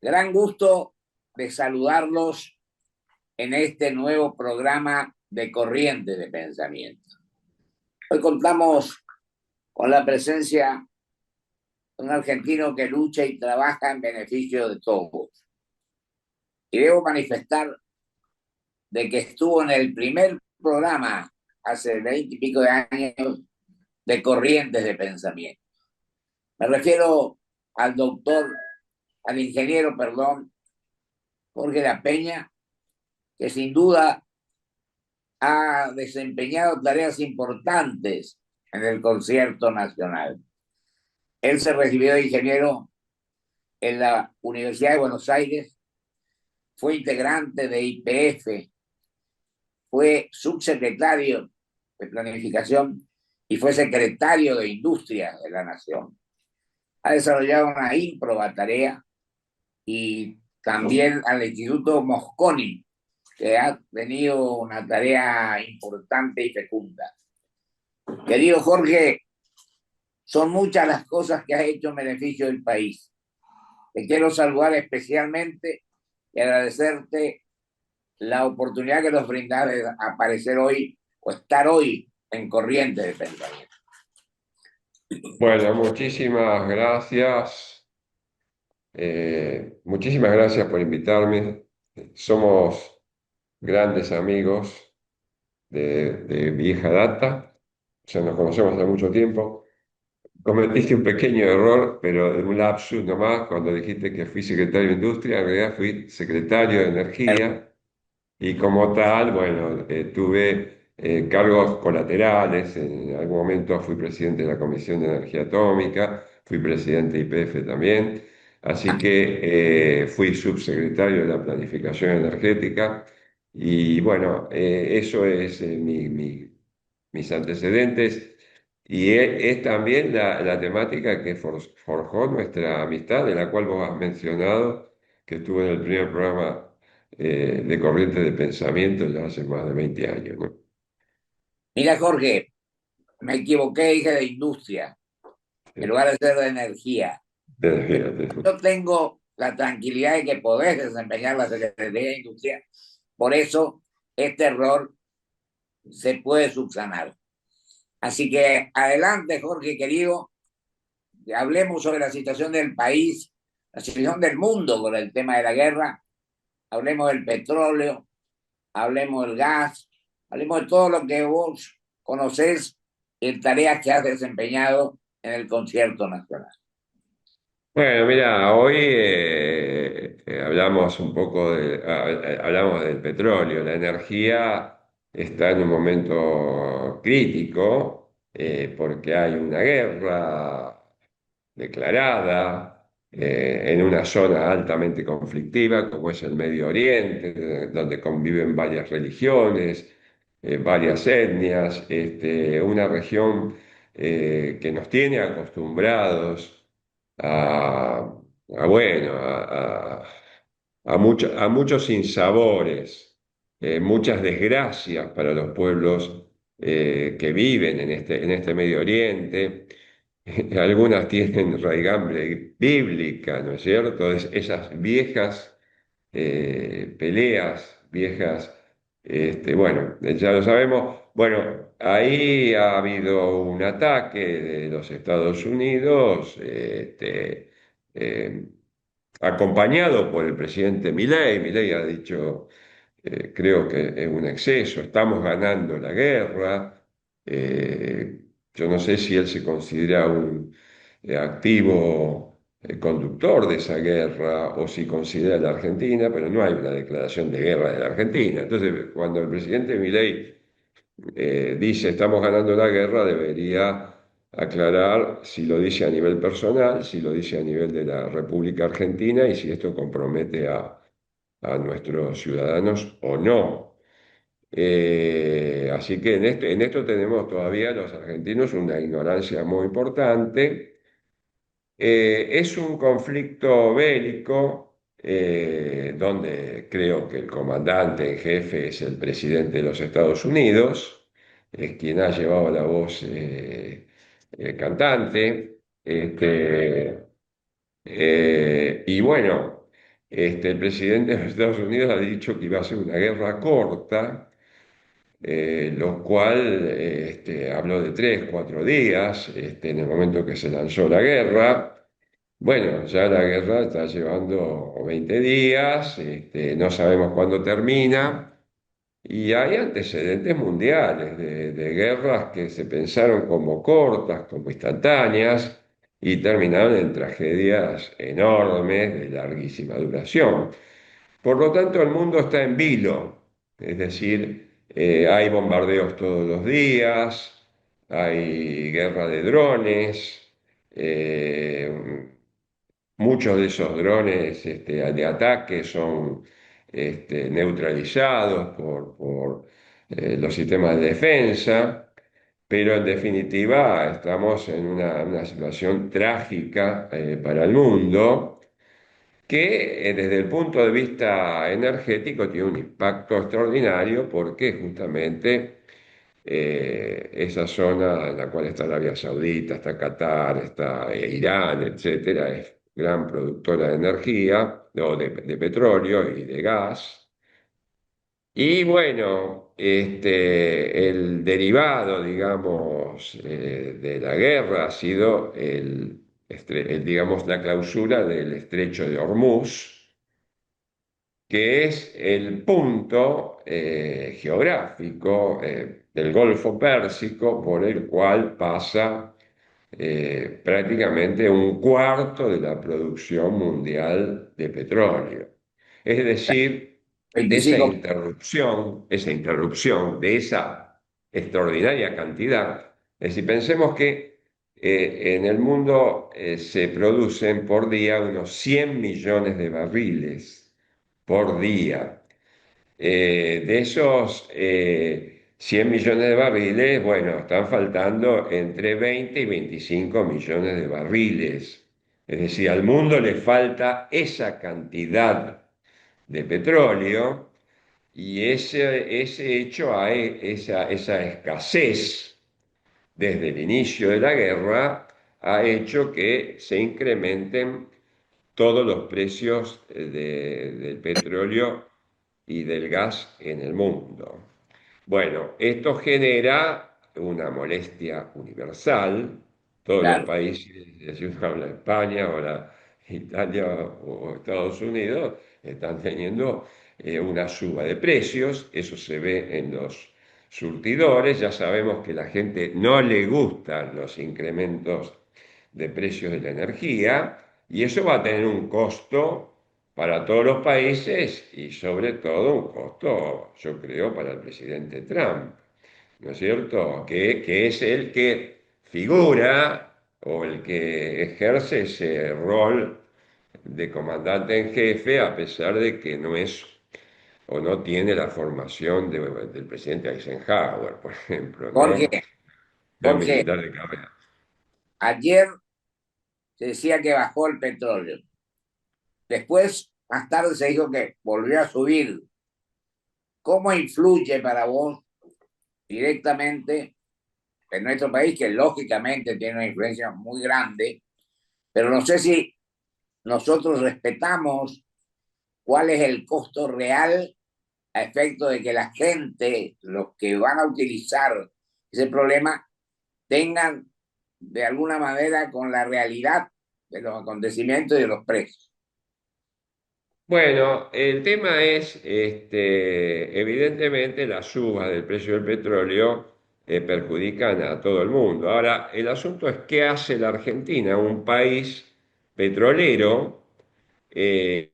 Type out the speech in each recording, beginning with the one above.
Gran gusto de saludarlos en este nuevo programa de Corriente de Pensamiento. Hoy contamos con la presencia de un argentino que lucha y trabaja en beneficio de todos. Y debo manifestar de que estuvo en el primer programa hace 20 y pico de años de Corrientes de Pensamiento. Me refiero al ingeniero, Jorge La Peña, que sin duda ha desempeñado tareas importantes en el concierto nacional. Él se recibió de ingeniero en la Universidad de Buenos Aires, fue integrante de YPF, fue subsecretario de Planificación y fue secretario de Industria de la Nación. Ha desarrollado una ímproba tarea y también al Instituto Mosconi, que ha tenido una tarea importante y fecunda. Querido Jorge, son muchas las cosas que has hecho en beneficio del país. Te quiero saludar especialmente y agradecerte la oportunidad que nos brindas de aparecer hoy o estar hoy en Corriente de Pensamiento. Bueno, muchísimas gracias. Muchísimas gracias por invitarme. Somos grandes amigos de vieja data. Ya nos conocemos hace mucho tiempo. Cometiste un pequeño error, pero en un lapsus nomás, cuando dijiste que fui secretario de Industria. En realidad fui secretario de Energía. Y como tal, bueno, tuve cargos colaterales. En algún momento fui presidente de la Comisión de Energía Atómica, fui presidente de YPF también. Así que fui subsecretario de la Planificación Energética. Y bueno, eso es mis antecedentes. Y es también la temática que forjó nuestra amistad, de la cual vos has mencionado, que estuve en el primer programa de Corriente de Pensamiento ya hace más de 20 años, ¿no? Mira, Jorge, me equivoqué, dije de industria, en Sí. lugar de ser de energía. Fíjate. Yo tengo la tranquilidad de que podés desempeñar la Secretaría de Industria. Por eso, este error se puede subsanar. Así que adelante, Jorge, querido, hablemos sobre la situación del país, la situación del mundo con el tema de la guerra, hablemos del petróleo, hablemos del gas, hablemos de todo lo que vos conocés en tareas que has desempeñado en el concierto nacional. Bueno, mira, hoy hablamos un poco hablamos del petróleo. La energía está en un momento crítico porque hay una guerra declarada en una zona altamente conflictiva como es el Medio Oriente, donde conviven varias religiones, varias etnias, una región que nos tiene acostumbrados bueno, a muchos sinsabores, muchas desgracias para los pueblos que viven en este Medio Oriente. Algunas tienen raigambre bíblica, ¿no es cierto? Esas viejas peleas, viejas, bueno, ya lo sabemos. Bueno, ahí ha habido un ataque de los Estados Unidos, eh, acompañado por el presidente Milei. Milei ha dicho, creo que es un exceso, estamos ganando la guerra. Eh, yo no sé si él se considera un activo conductor de esa guerra o si considera la Argentina, pero no hay una declaración de guerra de la Argentina. Entonces, cuando el presidente Milei dice estamos ganando la guerra, debería aclarar si lo dice a nivel personal, si lo dice a nivel de la República Argentina y si esto compromete a nuestros ciudadanos o no. Así que en esto tenemos todavía los argentinos una ignorancia muy importante. Es un conflicto bélico donde creo que el comandante en jefe es el presidente de los Estados Unidos, es quien ha llevado la voz cantante. Y bueno. el presidente de los Estados Unidos ha dicho que iba a ser una guerra corta, lo cual habló de 3, 4 días, en el momento que se lanzó la guerra. Bueno, ya la guerra está llevando 20 días, no sabemos cuándo termina, y hay antecedentes mundiales de guerras que se pensaron como cortas, como instantáneas, y terminaron en tragedias enormes de larguísima duración. Por lo tanto, el mundo está en vilo, es decir, hay bombardeos todos los días, hay guerra de drones, eh, muchos de esos drones de ataque son neutralizados por los sistemas de defensa, pero en definitiva estamos en una situación trágica para el mundo que desde el punto de vista energético tiene un impacto extraordinario porque justamente esa zona en la cual está Arabia Saudita, está Qatar, está Irán, etcétera, es gran productora de energía, o de petróleo y de gas. Y bueno, el derivado, digamos, de la guerra ha sido digamos, la clausura del estrecho de Hormuz, que es el punto geográfico del Golfo Pérsico por el cual pasa prácticamente un cuarto de la producción mundial de petróleo. Es decir, 25. esa interrupción de esa extraordinaria cantidad, es decir, pensemos que en el mundo se producen por día unos 100 millones de barriles por día. De esos 100 millones de barriles, bueno, están faltando entre 20 y 25 millones de barriles. Es decir, al mundo le falta esa cantidad de petróleo y ese hecho, esa escasez desde el inicio de la guerra, ha hecho que se incrementen todos los precios del petróleo y del gas en el mundo. Bueno, esto genera una molestia universal. Todos los Claro. países, si uno habla de España, ahora Italia o Estados Unidos, están teniendo una suba de precios. Eso se ve en los surtidores. Ya sabemos que a la gente no le gustan los incrementos de precios de la energía y eso va a tener un costo para todos los países y sobre todo un costo, yo creo, para el presidente Trump, ¿no es cierto? Que es el que figura o el que ejerce ese rol de comandante en jefe a pesar de que no es o no tiene la formación del presidente Eisenhower, por ejemplo, Jorge, ¿no? De un Jorge, militar de carrera. ayer se decía que bajó el petróleo. Después, más tarde se dijo que volvió a subir. ¿Cómo influye para vos directamente en nuestro país, que lógicamente tiene una influencia muy grande, pero no sé si nosotros respetamos cuál es el costo real a efecto de que la gente, los que van a utilizar ese problema, tengan de alguna manera con la realidad de los acontecimientos y de los precios? Bueno, el tema es, evidentemente, las subas del precio del petróleo perjudican a todo el mundo. Ahora, el asunto es qué hace la Argentina, un país petrolero. eh,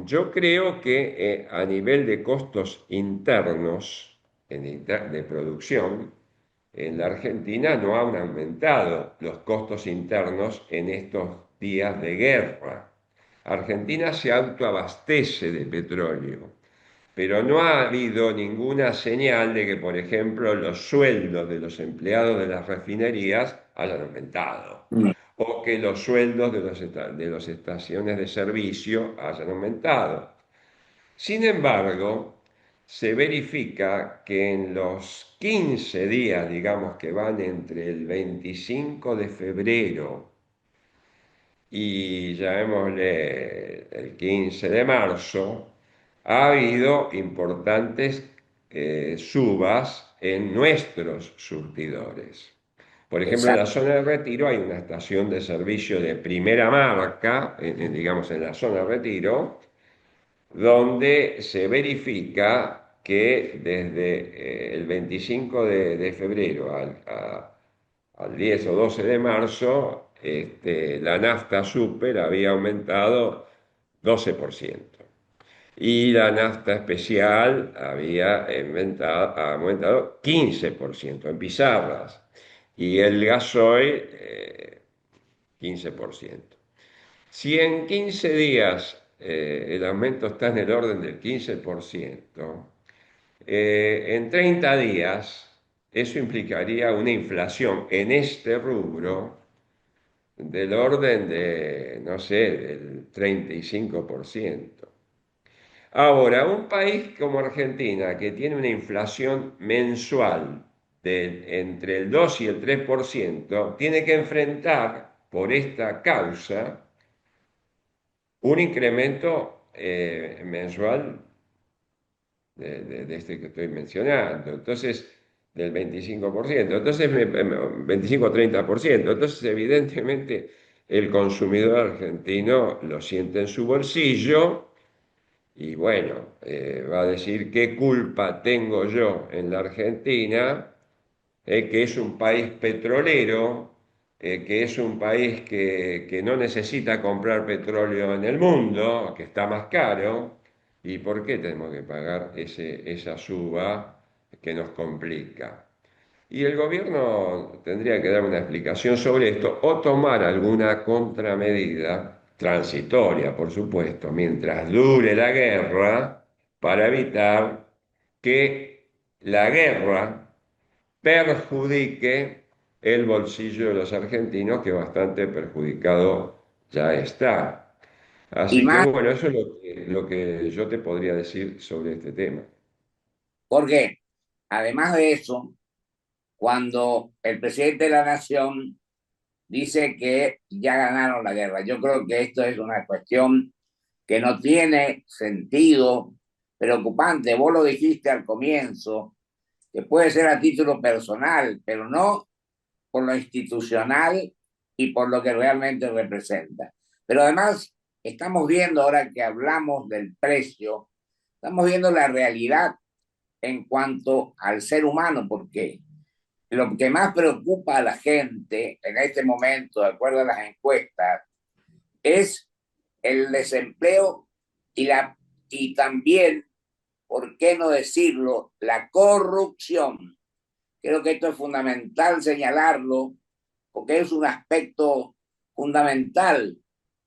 yo creo que a nivel de costos internos de producción, en la Argentina no han aumentado los costos internos en estos días de guerra. Argentina se autoabastece de petróleo, pero no ha habido ninguna señal de que, por ejemplo, los sueldos de los empleados de las refinerías hayan aumentado Mm. o que los sueldos de las estaciones de servicio hayan aumentado. Sin embargo, se verifica que en los 15 días, digamos, que van entre el 25 de febrero y llamémosle el 15 de marzo, ha habido importantes subas en nuestros surtidores. Por ejemplo, en la Exacto. zona de Retiro hay una estación de servicio de primera marca, digamos en la zona de Retiro, donde se verifica que desde el 25 de febrero al 10 o 12 de marzo, la nafta super había aumentado 12% y la nafta especial había aumentado 15% en pizarras y el gasoil 15%. Si en 15 días el aumento está en el orden del 15%, en 30 días eso implicaría una inflación en este rubro del orden de, no sé, del 35%. Ahora, un país como Argentina, que tiene una inflación mensual de entre el 2 y el 3%, tiene que enfrentar por esta causa un incremento mensual de este que estoy mencionando. Entonces, del 25%. Entonces, 25-30%. Entonces, evidentemente, el consumidor argentino lo siente en su bolsillo y bueno, va a decir qué culpa tengo yo en la Argentina, que es un país petrolero, que es un país que no necesita comprar petróleo en el mundo, que está más caro, y por qué tenemos que pagar esa suba que nos complica. Y el gobierno tendría que dar una explicación sobre esto o tomar alguna contramedida transitoria, por supuesto, mientras dure la guerra, para evitar que la guerra perjudique el bolsillo de los argentinos, que bastante perjudicado ya está. Y Así que más bueno, eso es lo que yo te podría decir sobre este tema. porque, además de eso, cuando el presidente de la nación dice que ya ganaron la guerra, yo creo que esto es una cuestión que no tiene sentido, preocupante. Vos lo dijiste al comienzo, que puede ser a título personal, pero no por lo institucional y por lo que realmente representa. Pero además, estamos viendo ahora que hablamos del precio, estamos viendo la realidad en cuanto al ser humano, porque lo que más preocupa a la gente en este momento, de acuerdo a las encuestas, es el desempleo y, y también, ¿por qué no decirlo?, la corrupción. Creo que esto es fundamental señalarlo porque es un aspecto fundamental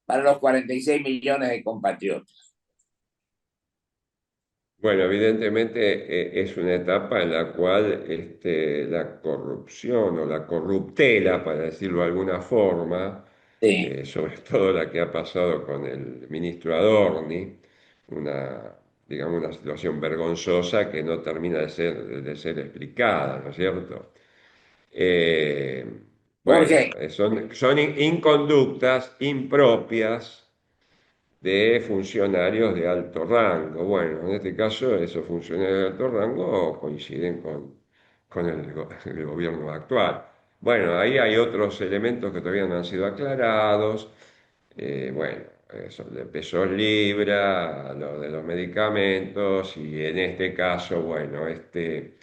para los 46 millones de compatriotas. Bueno, evidentemente es una etapa en la cual la corrupción o la corruptela, para decirlo de alguna forma, Sí. sobre todo la que ha pasado con el ministro Adorni, una, digamos, una situación vergonzosa que no termina de ser explicada, ¿no es cierto? Eh, bueno, Jorge, son inconductas impropias de funcionarios de alto rango. Bueno, en este caso esos funcionarios de alto rango coinciden con el gobierno actual. Bueno, ahí hay otros elementos que todavía no han sido aclarados. Bueno, eso de pesos libra, lo de los medicamentos y en este caso, bueno, este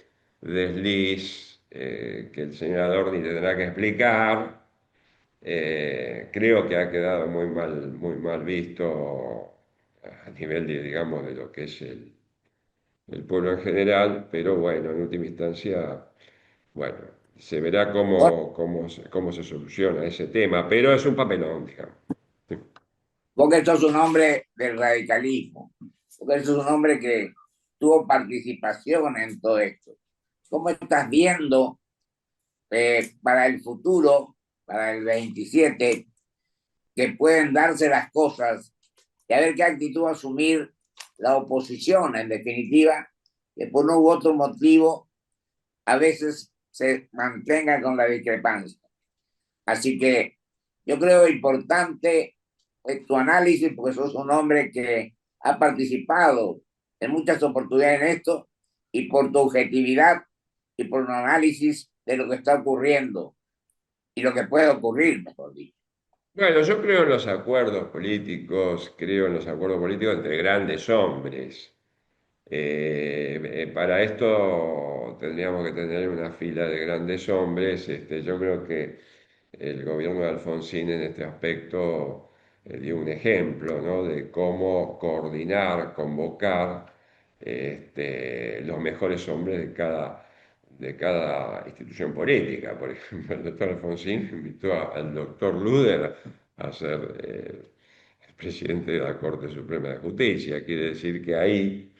desliz que el senador ni tendrá que explicar. Creo que ha quedado muy mal visto a nivel de, digamos, de lo que es el pueblo en general, pero bueno, en última instancia, bueno, se verá cómo se soluciona ese tema, pero es un papelón, digamos. Sí. porque esto es un hombre del radicalismo, porque esto es un hombre que tuvo participación en todo esto. ¿Cómo estás viendo para el futuro, para el 27, que pueden darse las cosas y a ver qué actitud asumir la oposición, en definitiva, que por uno u otro motivo a veces se mantenga con la discrepancia? Así que Yo creo importante tu análisis, porque sos un hombre que ha participado en muchas oportunidades en esto, y por tu objetividad y por un análisis de lo que está ocurriendo y lo que puede ocurrir, mejor dicho. Bueno, yo creo en los acuerdos políticos, creo en los acuerdos políticos entre grandes hombres. Para esto tendríamos que tener una fila de grandes hombres. Yo creo que el gobierno de Alfonsín en este aspecto dio un ejemplo, ¿no? De cómo coordinar, convocar los mejores hombres de cada institución política. Por ejemplo, el doctor Alfonsín invitó al doctor Luder a ser presidente de la Corte Suprema de Justicia. Quiere decir que ahí,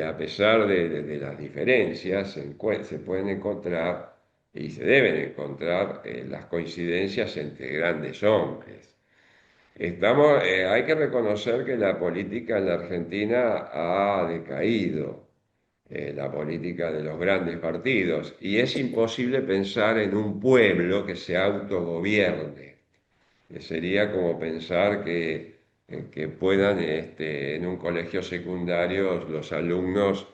a pesar de las diferencias, se pueden encontrar y se deben encontrar las coincidencias entre grandes hombres. Hay que reconocer que la política en la Argentina ha decaído, la política de los grandes partidos, y es imposible pensar en un pueblo que se autogobierne, que sería como pensar que puedan en un colegio secundario los alumnos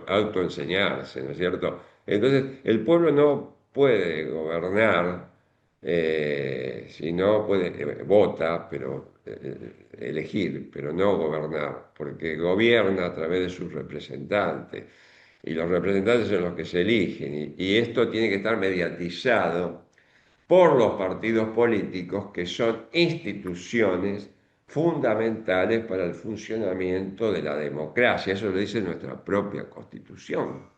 autoenseñarse, ¿no es cierto? Entonces, el pueblo no puede gobernar, si no puede, vota, pero elegir, pero no gobernar, porque gobierna a través de sus representantes. Y los representantes son los que se eligen, y esto tiene que estar mediatizado por los partidos políticos, que son instituciones fundamentales para el funcionamiento de la democracia. Eso lo dice nuestra propia Constitución.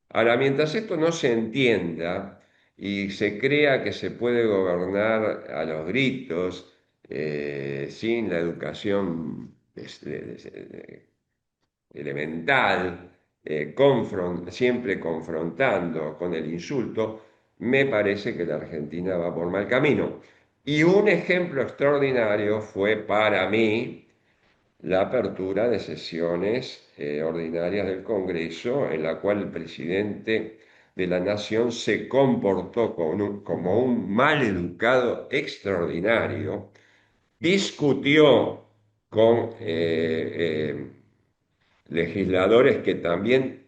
Ahora, mientras esto no se entienda y se crea que se puede gobernar a los gritos, sin la educación elemental, siempre confrontando con el insulto, me parece que la Argentina va por mal camino. Y un ejemplo extraordinario fue para mí la apertura de sesiones ordinarias del Congreso, en la cual el presidente de la Nación se comportó como un maleducado extraordinario, discutió con legisladores que también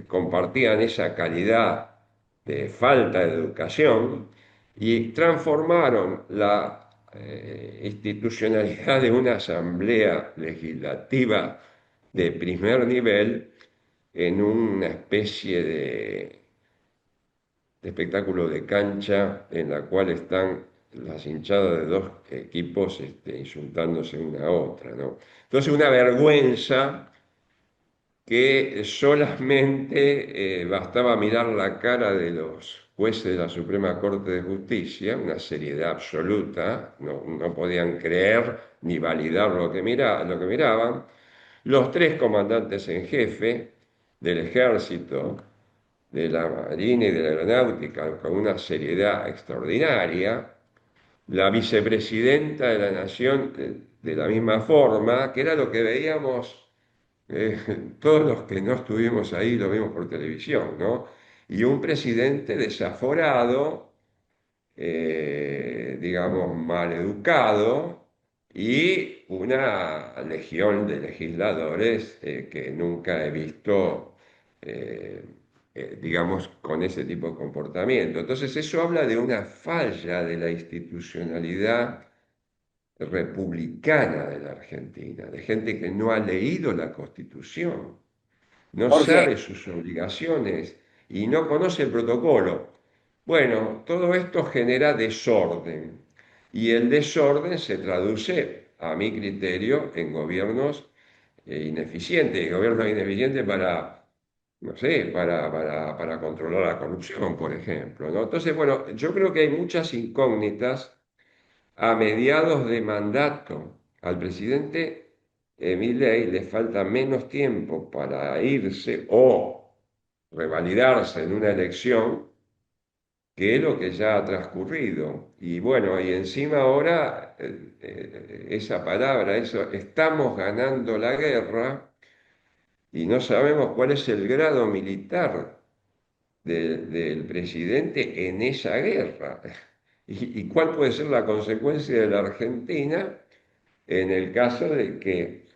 compartían esa calidad de falta de educación, y transformaron la institucionalidad de una asamblea legislativa de primer nivel en una especie de espectáculo de cancha en la cual están las hinchadas de dos equipos insultándose una a otra, ¿no? Entonces, una vergüenza que solamente bastaba mirar la cara de los jueces de la Suprema Corte de Justicia, una seriedad absoluta, no podían creer ni validar lo que miraban, los tres comandantes en jefe del Ejército, de la Marina y de la Aeronáutica, con una seriedad extraordinaria, la vicepresidenta de la Nación de la misma forma, que era lo que veíamos todos los que no estuvimos ahí lo vimos por televisión, ¿no? Y un presidente desaforado, digamos, maleducado, y una legión de legisladores que nunca he visto, eh, digamos, con ese tipo de comportamiento. Entonces, eso habla de una falla de la institucionalidad republicana de la Argentina, de gente que no ha leído la Constitución, no Jorge, sabe sus obligaciones y no conoce el protocolo. Bueno, todo esto genera desorden, y el desorden se traduce, a mi criterio, en gobiernos ineficientes, gobiernos ineficientes para, no sé, para controlar la corrupción, por ejemplo, ¿no? Entonces, bueno, yo creo que hay muchas incógnitas a mediados de mandato. Al presidente Milei le falta menos tiempo para irse o revalidarse en una elección que lo que ya ha transcurrido. Y bueno, y encima ahora esa palabra, eso, estamos ganando la guerra, y no sabemos cuál es el grado militar del presidente en esa guerra. y cuál puede ser la consecuencia de la Argentina en el caso de que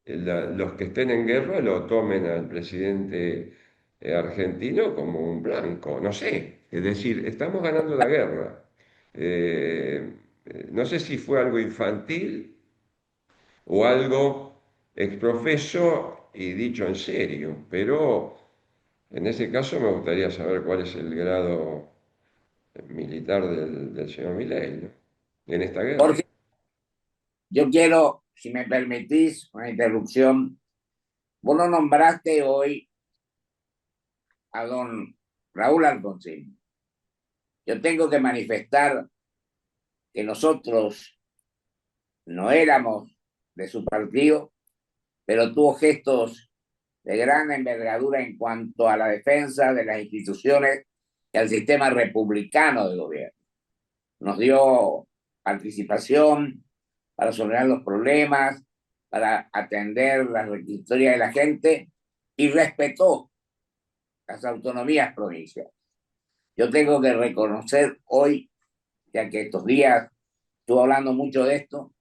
los que estén en guerra lo tomen al presidente argentino como un blanco, no sé. Es decir, estamos ganando la guerra. Eh, no sé si fue algo infantil o algo exprofeso y dicho en serio, pero en ese caso me gustaría saber cuál es el grado militar del señor Milei, ¿no? En esta guerra. Jorge, yo quiero, si me permitís, una interrupción. Vos lo nombraste hoy a don Raúl Alfonsín. Yo tengo que manifestar que nosotros no éramos de su partido, pero tuvo gestos de gran envergadura en cuanto a la defensa de las instituciones y al sistema republicano de gobierno. Nos dio participación para solucionar los problemas, para atender las requisitorias de la gente y respetó las autonomías provinciales. Yo tengo que reconocer hoy, ya que estos días estuve hablando mucho de esto,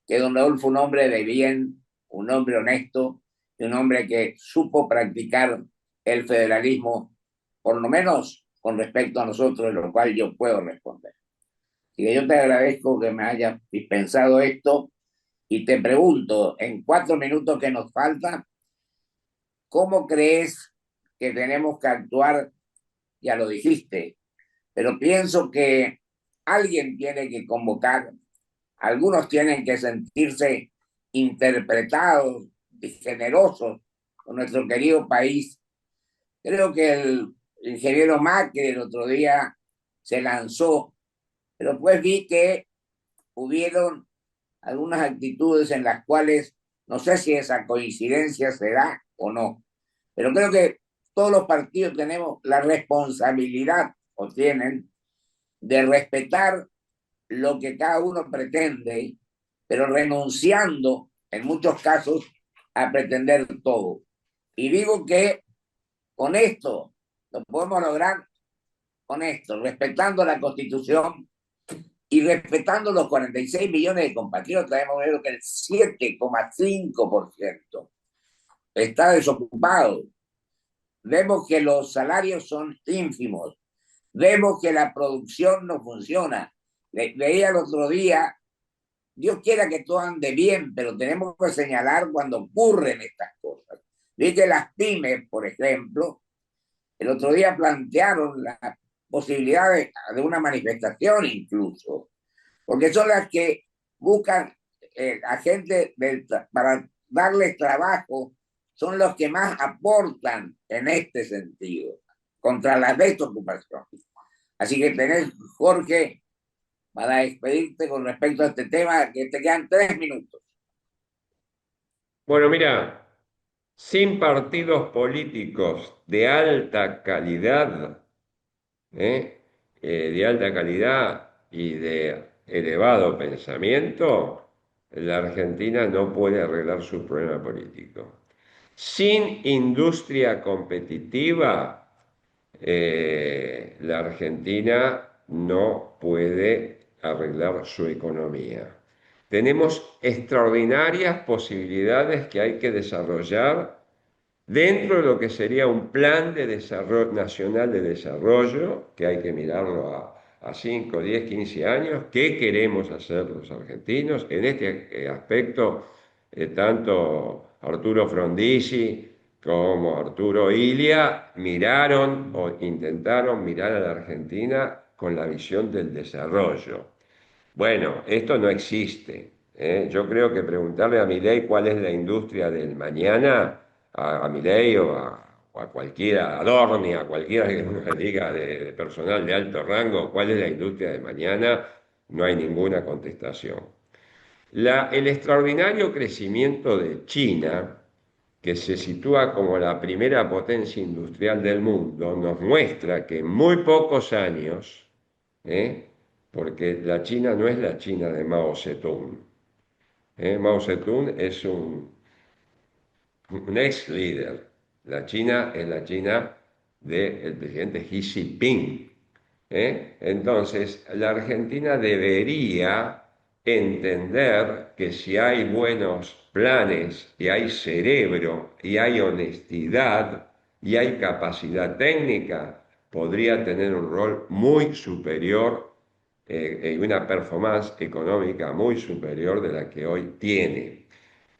que don Raúl fue un hombre de bien, un hombre honesto y un hombre que supo practicar el federalismo, por lo menos con respecto a nosotros, en lo cual yo puedo responder. Así que yo te agradezco que me hayas dispensado esto y te pregunto, en 4 minutos que nos faltan, ¿cómo crees que tenemos que actuar? Ya lo dijiste, pero pienso que alguien tiene que convocar, algunos tienen que sentirse interpretados y generosos con nuestro querido país. Creo que el ingeniero Macri el otro día se lanzó, pero pues vi que hubieron algunas actitudes en las cuales no sé si esa coincidencia se da o no, pero creo que todos los partidos tenemos la responsabilidad o tienen de respetar lo que cada uno pretende, pero renunciando en muchos casos a pretender todo. Y digo que con esto lo podemos lograr con esto, respetando la Constitución y respetando los 46 millones de compatriotas. Hemos visto que el 7,5% está desocupado. Vemos que los salarios son ínfimos. Vemos que la producción no funciona. Leía el otro día, Dios quiera que todo ande bien, pero tenemos que señalar cuando ocurren estas cosas. Vi que las pymes, por ejemplo, el otro día plantearon la posibilidad de una manifestación incluso, porque son las que buscan a gente para darles trabajo, son los que más aportan en este sentido, contra la desocupación. Así que tenés, Jorge, para despedirte con respecto a este tema, que te quedan 3 minutos. Bueno, mira, sin partidos políticos de alta calidad, ¿eh? De alta calidad y de elevado pensamiento, la Argentina no puede arreglar su problema político. Sin industria competitiva, la Argentina no puede arreglar su economía. Tenemos extraordinarias posibilidades que hay que desarrollar dentro de lo que sería un plan de desarrollo, nacional de desarrollo, que hay que mirarlo a 5, 10, 15 años. ¿Qué queremos hacer los argentinos? En este aspecto, tanto Arturo Frondizi como Arturo Ilia miraron o intentaron mirar a la Argentina con la visión del desarrollo. Bueno, esto no existe. Yo creo que preguntarle a Milei cuál es la industria del mañana, a Milei o a cualquiera, a Dorni, a cualquiera que uno le diga de personal de alto rango, cuál es la industria del mañana, no hay ninguna contestación. El extraordinario crecimiento de China, que se sitúa como la primera potencia industrial del mundo, nos muestra que en muy pocos años, ¿eh? Porque la China no es la China de Mao Zedong. Mao Zedong es un ex líder. La China es la China del presidente Xi Jinping. Entonces, la Argentina debería entender que si hay buenos planes y hay cerebro y hay honestidad y hay capacidad técnica, podría tener un rol muy superior y una performance económica muy superior de la que hoy tiene.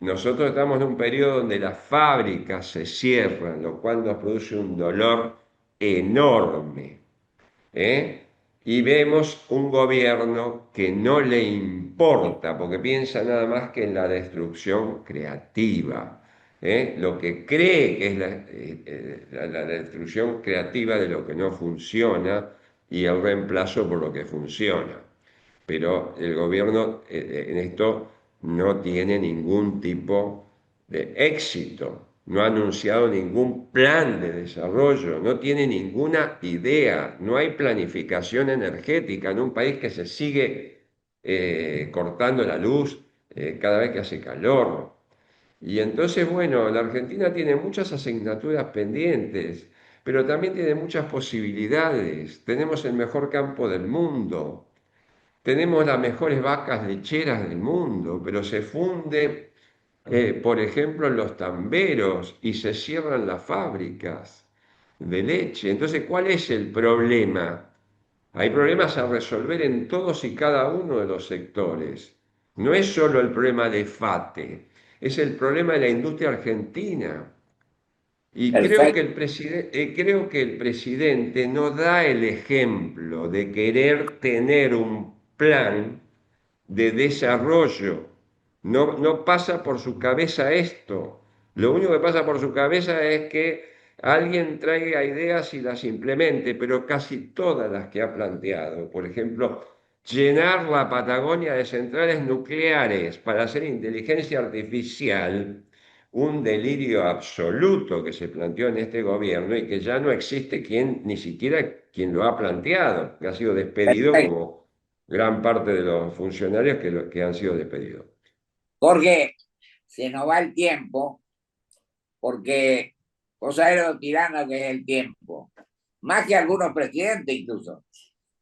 Nosotros estamos en un periodo donde las fábricas se cierran, lo cual nos produce un dolor enorme. ¿eh? Y vemos un gobierno que no le importa, porque piensa nada más que en la destrucción creativa, lo que cree que es la destrucción creativa de lo que no funciona y el reemplazo por lo que funciona. Pero el gobierno en esto no tiene ningún tipo de éxito, no ha anunciado ningún plan de desarrollo, no tiene ninguna idea, no hay planificación energética en un país que se sigue cortando la luz cada vez que hace calor. Y entonces, bueno, la Argentina tiene muchas asignaturas pendientes, pero también tiene muchas posibilidades. Tenemos el mejor campo del mundo. Tenemos las mejores vacas lecheras del mundo, pero se funde, por ejemplo, los tamberos y se cierran las fábricas de leche. Entonces, ¿cuál es el problema? Hay problemas a resolver en todos y cada uno de los sectores. No es solo el problema de FATE, es el problema de la industria argentina. Y Perfecto. creo que el presidente no da el ejemplo de querer tener un plan de desarrollo. No, no pasa por su cabeza esto. Lo único que pasa por su cabeza es que alguien traiga ideas y las implemente, pero casi todas las que ha planteado, por ejemplo, llenar la Patagonia de centrales nucleares para hacer inteligencia artificial, un delirio absoluto que se planteó en este gobierno y que ya no existe quien, ni siquiera quien lo ha planteado, que ha sido despedido Perfecto. como gran parte de los funcionarios que han sido despedidos. Jorge, se nos va el tiempo porque cosa es lo tirano que es el tiempo. Más que algunos presidentes incluso.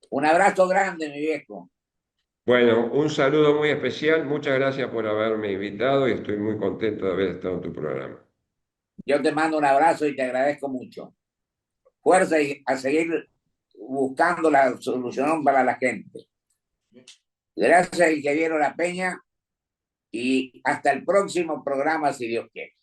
Un abrazo grande, mi viejo. Bueno, un saludo muy especial, muchas gracias por haberme invitado y estoy muy contento de haber estado en tu programa. Yo te mando un abrazo y te agradezco mucho. Fuerza y a seguir buscando la solución para la gente. Gracias, ingeniero La Peña, y hasta el próximo programa, si Dios quiere.